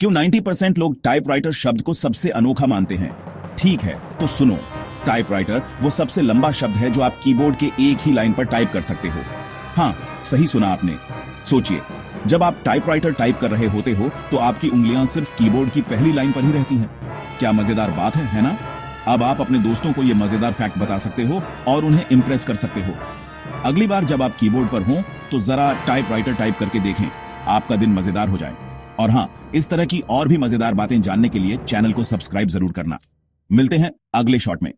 क्यों 90% लोग टाइपराइटर शब्द को सबसे अनोखा मानते हैं? ठीक है, तो सुनो। टाइपराइटर वो सबसे लंबा शब्द है जो आप कीबोर्ड के एक ही लाइन पर टाइप कर सकते हो। हाँ, सही सुना आपने। सोचिए, जब आप टाइपराइटर टाइप कर रहे होते हो तो आपकी उंगलियां सिर्फ कीबोर्ड की पहली लाइन पर ही रहती हैं। क्या मजेदार बात है ना? अब आप अपने दोस्तों को यह मजेदार फैक्ट बता सकते हो और उन्हें इंप्रेस कर सकते हो। अगली बार जब आप कीबोर्ड पर हो तो जरा टाइपराइटर टाइप करके देखें, आपका दिन मजेदार हो जाए। और हाँ, इस तरह की और भी मजेदार बातें जानने के लिए चैनल को सब्सक्राइब जरूर करना। मिलते हैं अगले शॉट में।